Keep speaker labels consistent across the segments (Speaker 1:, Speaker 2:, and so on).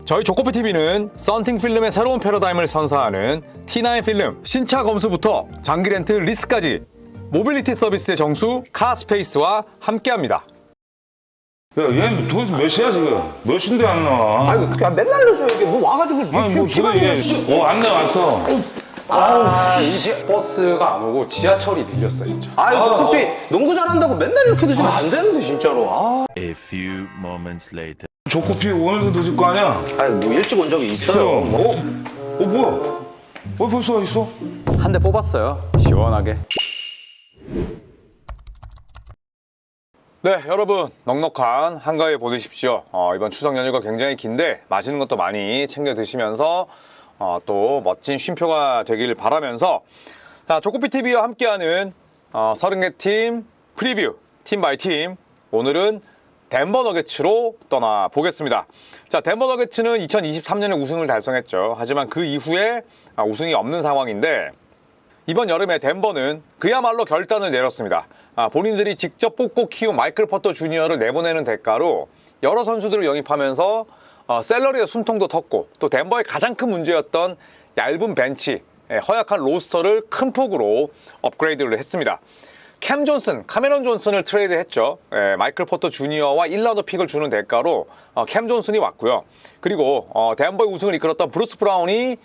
Speaker 1: 저희 조코피TV는 썬팅 필름의 새로운 패러다임을 선사하는 T9 필름 신차 검수부터 장기 렌트 리스까지 모빌리티 서비스의 정수 카스페이스와 함께합니다.
Speaker 2: 야, 얘는 도대체 몇 시야 지금? 몇 시인데 안 나와?
Speaker 3: 아이고 그냥 맨날 늦어 이게 뭐 와가지고
Speaker 2: 아니 뭐 지금 안 나왔어.
Speaker 1: 이제 버스가 안 오고 지하철이 밀렸어 진짜.
Speaker 3: 아유 저 커피 농구 잘한다고 맨날 이렇게 드시면 안 되는데 진짜로.
Speaker 4: A few moments later.
Speaker 2: 조코피 오늘도 늦을 거 아니야?
Speaker 3: 아니 뭐 일찍 온 적이 있어요.
Speaker 2: 뭐야? 벌써 와 있어?
Speaker 1: 한 대 뽑았어요. 시원하게. 네, 여러분 넉넉한 한가위 보내십시오. 이번 추석 연휴가 굉장히 긴데 맛있는 것도 많이 챙겨 드시면서 또 멋진 쉼표가 되길 바라면서 자, 조코피TV와 함께하는 30개 팀 프리뷰 팀 바이 팀 오늘은 덴버 너게츠로 떠나보겠습니다. 자, 덴버 너게츠는 2023년에 우승을 달성했죠. 하지만 그 이후에 우승이 없는 상황인데 이번 여름에 덴버는 그야말로 결단을 내렸습니다. 본인들이 직접 뽑고 키운 마이클 포터 주니어를 내보내는 대가로 여러 선수들을 영입하면서 셀러리의 숨통도 텄고 또 덴버의 가장 큰 문제였던 얇은 벤치, 허약한 로스터를 큰 폭으로 업그레이드를 했습니다. 카메론 존슨을 트레이드했죠. 마이클 포터 주니어와 1라운드 픽을 주는 대가로 캠 존슨이 왔고요. 그리고 덴버의 우승을 이끌었던 브루스 브라운이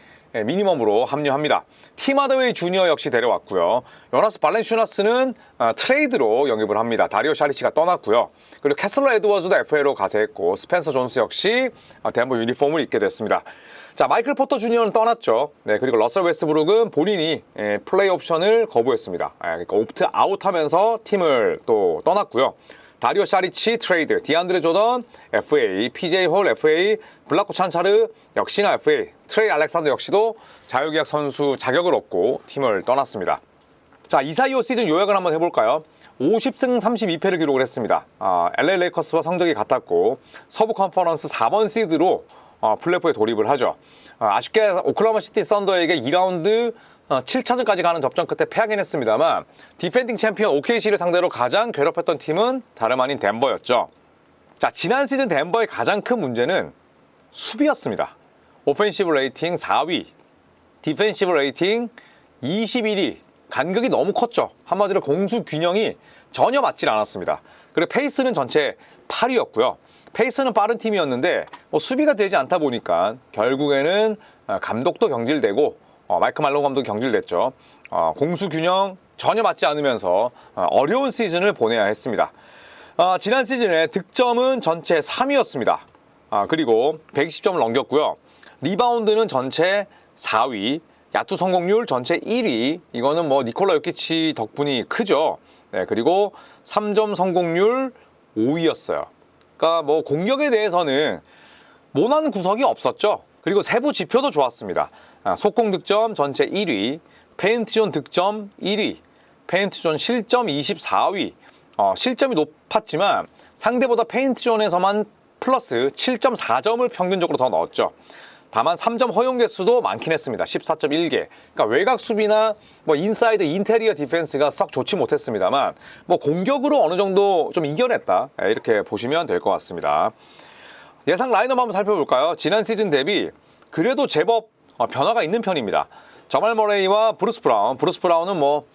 Speaker 1: 미니멈으로 합류합니다. 팀 하더웨이 주니어 역시 데려왔고요. 요나스 발렌슈나스는 트레이드로 영입을 합니다. 다리오 샤리치가 떠났고요. 그리고 캐슬러 에드워즈도 FA로 가세했고 스펜서 존스 역시 덴버 유니폼을 입게 됐습니다. 자, 마이클 포터 주니어는 떠났죠. 네, 그리고 러셀 웨스트브룩은 본인이 플레이 옵션을 거부했습니다. 그러니까 옵트 아웃하면서 팀을 또 떠났고요. 다리오 샤리치 트레이드, 디안드레 조던 FA, PJ 홀 FA, 블라코 찬차르 역시나 FA, 트레이 알렉산더 역시도 자유계약 선수 자격을 얻고 팀을 떠났습니다. 자, 이사이오 시즌 요약을 한번 해볼까요? 50승 32패를 기록을 했습니다. LA 레이커스와 성적이 같았고 서부 컨퍼런스 4번 시드로 플레이오프에 돌입을 하죠. 아쉽게 오클라호마 시티 썬더에게 2라운드 7차전까지 가는 접전 끝에 패하긴 했습니다만 디펜딩 챔피언 OKC를 상대로 가장 괴롭혔던 팀은 다름 아닌 덴버였죠. 자, 지난 시즌 덴버의 가장 큰 문제는 수비였습니다. 오펜시브 레이팅 4위, 디펜시브 레이팅 21위, 간극이 너무 컸죠. 한마디로 공수 균형이 전혀 맞질 않았습니다. 그리고 페이스는 전체 8위였고요. 페이스는 빠른 팀이었는데 수비가 되지 않다 보니까 결국에는 감독도 경질되고 마이크 말론 감독이 경질됐죠. 공수 균형 전혀 맞지 않으면서 어려운 시즌을 보내야 했습니다. 지난 시즌에 득점은 전체 3위였습니다. 그리고 120점을 넘겼고요. 리바운드는 전체 4위, 야투 성공률 전체 1위. 이거는 뭐 니콜라 요키치 덕분이 크죠. 네, 그리고 3점 성공률 5위였어요. 그러니까 뭐 공격에 대해서는 모난 구석이 없었죠. 그리고 세부 지표도 좋았습니다. 속공 득점 전체 1위, 페인트존 득점 1위, 페인트존 실점 24위. 실점이 높았지만 상대보다 페인트존에서만 플러스 7.4점을 평균적으로 더 넣었죠. 다만 3점 허용 개수도 많긴 했습니다. 14.1개. 그러니까 외곽 수비나 뭐 인사이드 인테리어 디펜스가 썩 좋지 못했습니다만 뭐 공격으로 어느 정도 좀 이겨냈다. 이렇게 보시면 될 것 같습니다. 예상 라인업 한번 살펴볼까요? 지난 시즌 대비 그래도 제법 변화가 있는 편입니다. 저말 머레이와 브루스 브라운은 뭐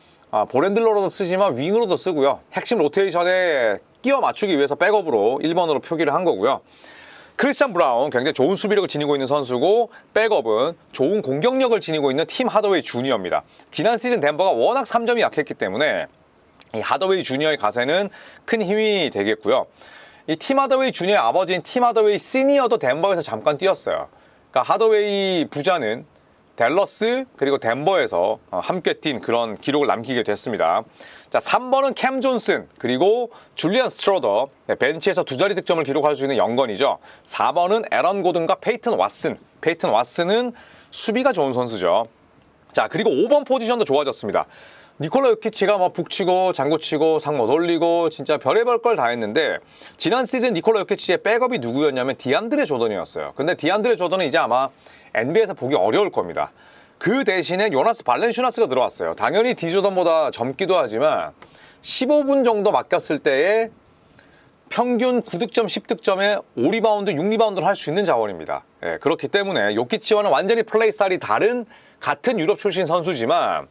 Speaker 1: 볼핸들러로도 쓰지만 윙으로도 쓰고요. 핵심 로테이션에 끼워 맞추기 위해서 백업으로 1번으로 표기를 한 거고요. 크리스찬 브라운 굉장히 좋은 수비력을 지니고 있는 선수고 백업은 좋은 공격력을 지니고 있는 팀 하더웨이 주니어입니다. 지난 시즌 덴버가 워낙 3점이 약했기 때문에 이 하더웨이 주니어의 가세는 큰 힘이 되겠고요. 이 팀 하더웨이 주니어의 아버지인 팀 하더웨이 시니어도 덴버에서 잠깐 뛰었어요. 그러니까 하더웨이 부자는 댈러스 그리고 덴버에서 함께 뛴 그런 기록을 남기게 됐습니다. 자, 3번은 캠 존슨 그리고 줄리안 스트로더, 벤치에서 두 자리 득점을 기록할 수 있는 영건이죠. 4번은 에런 고든과 페이튼 왓슨은 수비가 좋은 선수죠. 자, 그리고 5번 포지션도 좋아졌습니다. 니콜라 요키치가 뭐 북치고 장구치고 상모 돌리고 진짜 별의별 걸 다 했는데 지난 시즌 니콜라 요키치의 백업이 누구였냐면 디안드레 조던이었어요. 근데 디안드레 조던은 이제 아마 NBA에서 보기 어려울 겁니다. 그 대신에 요나스 발렌슈나스가 들어왔어요. 당연히 디조던보다 젊기도 하지만 15분 정도 맡겼을 때의 평균 9득점, 10득점에 5리바운드, 6리바운드를 할 수 있는 자원입니다. 예, 그렇기 때문에 요키치와는 완전히 플레이 스타일이 다른 같은 유럽 출신 선수지만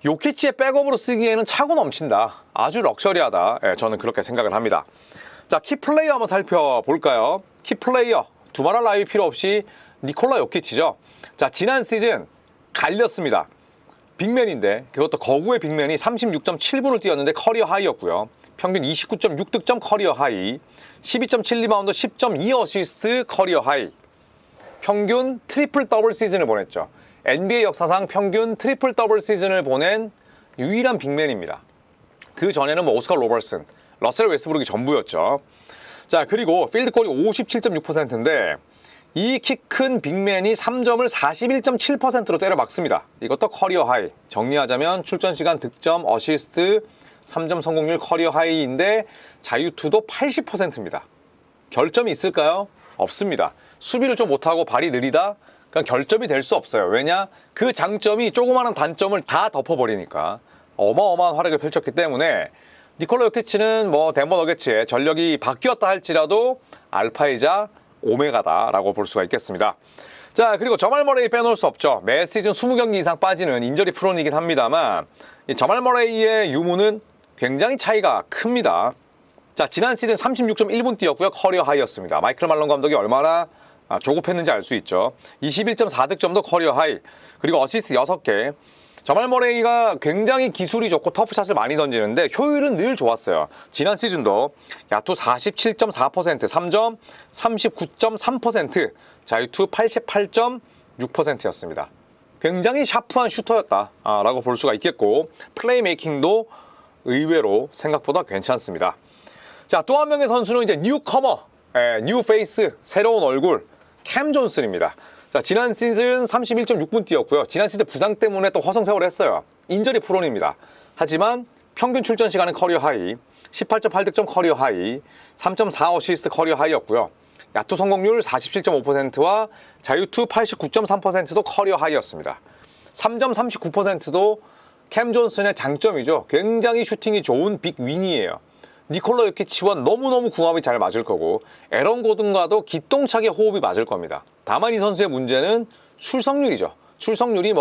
Speaker 1: 요키치의 백업으로 쓰기에는 차고 넘친다. 아주 럭셔리하다. 예, 저는 그렇게 생각을 합니다. 자, 키플레이어 한번 살펴볼까요? 키플레이어, 두말할 나위 필요 없이 니콜라 요키치죠. 자, 지난 시즌 갈렸습니다. 빅맨인데 그것도 거구의 빅맨이 36.7분을 뛰었는데 커리어 하이였고요. 평균 29.6득점 커리어 하이, 12.7리바운드, 10.2 어시스트 커리어 하이. 평균 트리플 더블 시즌을 보냈죠. NBA 역사상 평균 트리플 더블 시즌을 보낸 유일한 빅맨입니다. 그 전에는 뭐 오스카 로버슨, 러셀 웨스브룩이 전부였죠. 자, 그리고 필드골이 57.6%인데 이 키 큰 빅맨이 3점을 41.7%로 때려 막습니다. 이것도 커리어 하이. 정리하자면 출전 시간, 득점, 어시스트, 3점 성공률 커리어 하이인데 자유투도 80%입니다. 결점이 있을까요? 없습니다. 수비를 좀 못하고 발이 느리다? 그냥 결점이 될 수 없어요. 왜냐? 그 장점이 조그마한 단점을 다 덮어버리니까. 어마어마한 활약을 펼쳤기 때문에 니콜라 요키치는 뭐 덴버 너게츠의 전력이 바뀌었다 할지라도 알파이자 오메가다라고 볼 수가 있겠습니다. 자, 그리고 저말 머레이 빼놓을 수 없죠. 매 시즌 20경기 이상 빠지는 인저리 프론이긴 합니다만 이 저말 머레이의 유무는 굉장히 차이가 큽니다. 자, 지난 시즌 36.1분 뛰었고요. 커리어 하이였습니다. 마이클 말론 감독이 얼마나 조급했는지 알 수 있죠. 21.4득점도 커리어 하이. 그리고 어시스트 6개. 저말 머레이가 굉장히 기술이 좋고 터프샷을 많이 던지는데 효율은 늘 좋았어요. 지난 시즌도 야투 47.4%, 3점 39.3%, 자유투 88.6%였습니다. 굉장히 샤프한 슈터였다라고 볼 수가 있겠고 플레이메이킹도 의외로 생각보다 괜찮습니다. 자, 또 한 명의 선수는 이제 뉴커머, 뉴 페이스, 새로운 얼굴 캠 존슨입니다. 자, 지난 시즌 31.6분 뛰었고요. 지난 시즌 부상 때문에 또 허송세월을 했어요. 인저리 프론입니다. 하지만 평균 출전 시간은 커리어 하이, 18.8득점 커리어 하이, 3.4 어시스트 커리어 하이였고요. 야투 성공률 47.5%와 자유투 89.3%도 커리어 하이였습니다. 3점 39%도 캠 존슨의 장점이죠. 굉장히 슈팅이 좋은 빅 윈이에요. 니콜라 요키치와 너무너무 궁합이 잘 맞을 거고 에런 고든과도 기똥차게 호흡이 맞을 겁니다. 다만 이 선수의 문제는 출석률이죠. 출석률이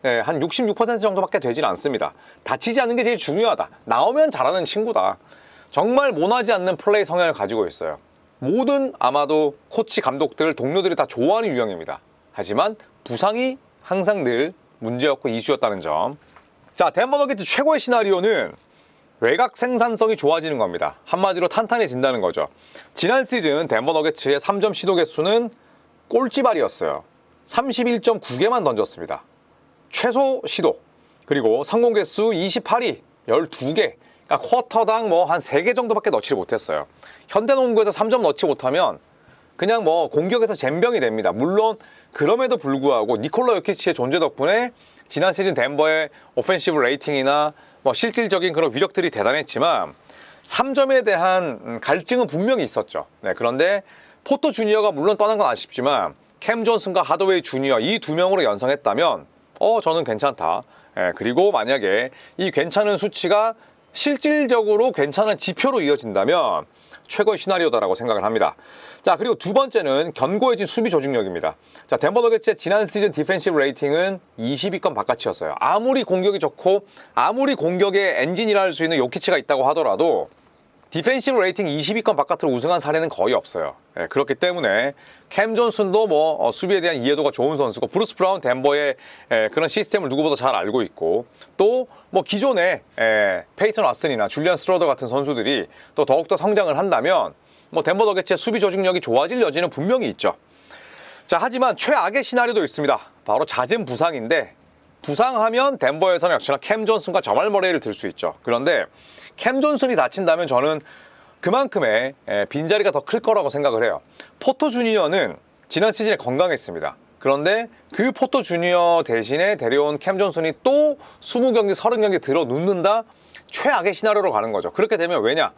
Speaker 1: 한 66% 정도밖에 되질 않습니다. 다치지 않는 게 제일 중요하다. 나오면 잘하는 친구다. 정말 모나지 않는 플레이 성향을 가지고 있어요. 모든 아마도 코치, 감독들, 동료들이 다 좋아하는 유형입니다. 하지만 부상이 항상 늘 문제였고 이슈였다는 점. 자, 덴버 너게츠 최고의 시나리오는 외곽 생산성이 좋아지는 겁니다. 한마디로 탄탄해진다는 거죠. 지난 시즌 덴버 너게츠의 3점 시도 개수는 꼴찌발이었어요. 31.9개만 던졌습니다. 최소 시도. 그리고 성공 개수 28위, 12개. 그러니까 쿼터당 한 3개 정도밖에 넣지를 못했어요. 현대농구에서 3점 넣지 못하면 그냥 공격에서 젬병이 됩니다. 물론 그럼에도 불구하고 니콜라 요키치의 존재 덕분에 지난 시즌 덴버의 오펜시브 레이팅이나 실질적인 그런 위력들이 대단했지만 3점에 대한 갈증은 분명히 있었죠. 네, 그런데 포터 주니어가 물론 떠난 건 아쉽지만 캠 존슨과 하더웨이 주니어 이 두 명으로 연성했다면 저는 괜찮다. 그리고 만약에 이 괜찮은 수치가 실질적으로 괜찮은 지표로 이어진다면 최고의 시나리오다라고 생각을 합니다. 자, 그리고 두 번째는 견고해진 수비 조직력입니다. 자, 덴버 너게츠의 지난 시즌 디펜시브 레이팅은 20위권 바깥이었어요. 아무리 공격이 좋고 아무리 공격의 엔진이라 할 수 있는 요키치가 있다고 하더라도 디펜시브 레이팅 20위권 바깥으로 우승한 사례는 거의 없어요. 그렇기 때문에 캠 존슨도 수비에 대한 이해도가 좋은 선수고 브루스 브라운 덴버의 그런 시스템을 누구보다 잘 알고 있고 또 기존에 페이턴 왓슨이나 줄리안 스로더 같은 선수들이 또 더욱더 성장을 한다면 덴버 너게츠의 수비 조직력이 좋아질 여지는 분명히 있죠. 자, 하지만 최악의 시나리오도 있습니다. 바로 잦은 부상인데 부상하면 덴버에서는 역시나 캠 존슨과 저말 머레이를 들 수 있죠. 그런데 캠 존슨이 다친다면 저는 그만큼의 빈자리가 더 클 거라고 생각을 해요. 포터 주니어는 지난 시즌에 건강했습니다. 그런데 그 포터 주니어 대신에 데려온 캠 존슨이 또 20경기, 30경기 들어 눕는다? 최악의 시나리오로 가는 거죠. 그렇게 되면 왜냐?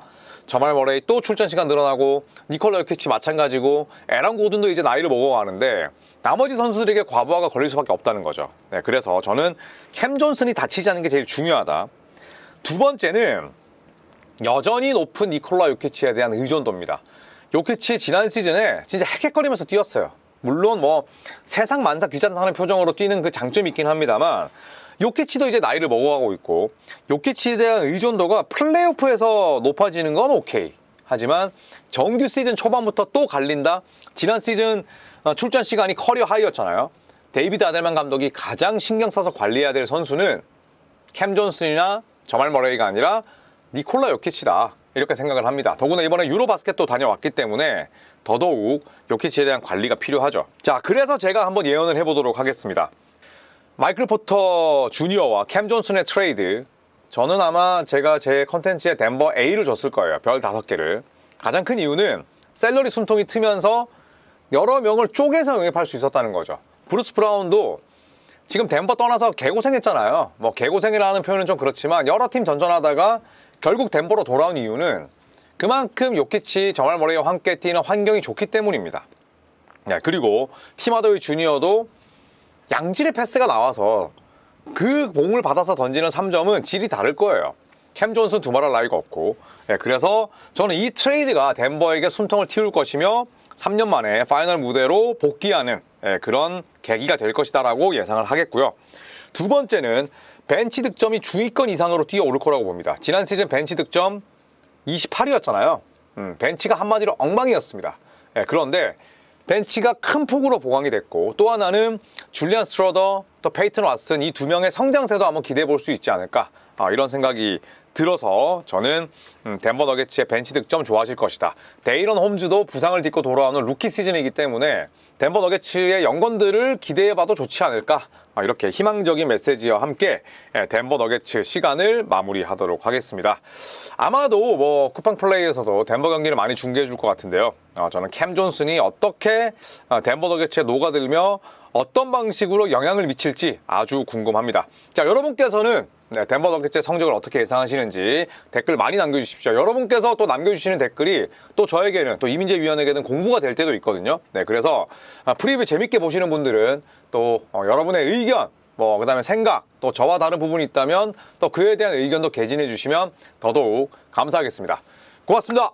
Speaker 1: 저말 머레이 또 출전 시간 늘어나고 니콜라 요키치 마찬가지고 에런 고든도 이제 나이를 먹어가는데 나머지 선수들에게 과부하가 걸릴 수밖에 없다는 거죠. 네, 그래서 저는 캠 존슨이 다치지 않는 게 제일 중요하다. 두 번째는 여전히 높은 니콜라 요키치에 대한 의존도입니다. 요키치 지난 시즌에 진짜 헥헥거리면서 뛰었어요. 물론 뭐 세상 만사 귀찮다는 표정으로 뛰는 그 장점이 있긴 합니다만 요키치도 이제 나이를 먹어가고 있고 요키치에 대한 의존도가 플레이오프에서 높아지는 건 오케이. 하지만 정규 시즌 초반부터 또 갈린다? 지난 시즌 출전 시간이 커리어 하이였잖아요. 데이비드 아델만 감독이 가장 신경 써서 관리해야 될 선수는 캠 존슨이나 저말 머레이가 아니라 니콜라 요키치다. 이렇게 생각을 합니다. 더구나 이번에 유로바스켓도 다녀왔기 때문에 더더욱 요키치에 대한 관리가 필요하죠. 자, 그래서 제가 한번 예언을 해보도록 하겠습니다. 마이클 포터 주니어와 캠 존슨의 트레이드, 저는 아마 제가 제 컨텐츠에 덴버 A를 줬을 거예요. 별 5개를. 가장 큰 이유는 셀러리 숨통이 트면서 여러 명을 쪼개서 영입할 수 있었다는 거죠. 브루스 브라운도 지금 덴버 떠나서 개고생했잖아요. 뭐 개고생이라는 표현은 좀 그렇지만 여러 팀 전전하다가 결국 덴버로 돌아온 이유는 그만큼 요키치, 저말 머레이와 함께 뛰는 환경이 좋기 때문입니다. 네, 그리고 팀 하더웨이 주니어도 양질의 패스가 나와서 그 공을 받아서 던지는 3점은 질이 다를 거예요. 캠 존슨 두말할 나위가 없고. 네, 그래서 저는 이 트레이드가 덴버에게 숨통을 틔울 것이며 3년 만에 파이널 무대로 복귀하는 그런 계기가 될 것이다라고 예상을 하겠고요. 두 번째는 벤치 득점이 중위권 이상으로 뛰어오를 거라고 봅니다. 지난 시즌 벤치 득점 28위였잖아요. 벤치가 한마디로 엉망이었습니다. 그런데 벤치가 큰 폭으로 보강이 됐고 또 하나는 줄리안 스트러더, 또 페이튼 왓슨 이 두 명의 성장세도 한번 기대해 볼 수 있지 않을까 이런 생각이 들어서 저는 덴버 너게츠의 벤치 득점 좋아하실 것이다. 데이런 홈즈도 부상을 딛고 돌아오는 루키 시즌이기 때문에 덴버 너게츠의 연건들을 기대해봐도 좋지 않을까 이렇게 희망적인 메시지와 함께 덴버 너게츠 시간을 마무리하도록 하겠습니다. 아마도 뭐 쿠팡 플레이에서도 덴버 경기를 많이 중계해 줄 것 같은데요. 저는 캠 존슨이 어떻게 덴버 너게츠에 녹아들며 어떤 방식으로 영향을 미칠지 아주 궁금합니다. 자, 여러분께서는 덴버 너게츠의 성적을 어떻게 예상하시는지 댓글 많이 남겨주십시오. 여러분께서 또 남겨주시는 댓글이 또 저에게는 또 이민재 위원에게는 공부가 될 때도 있거든요. 네, 그래서 프리뷰 재밌게 보시는 분들은 또 여러분의 의견, 그 다음에 생각, 또 저와 다른 부분이 있다면 또 그에 대한 의견도 개진해 주시면 더더욱 감사하겠습니다. 고맙습니다.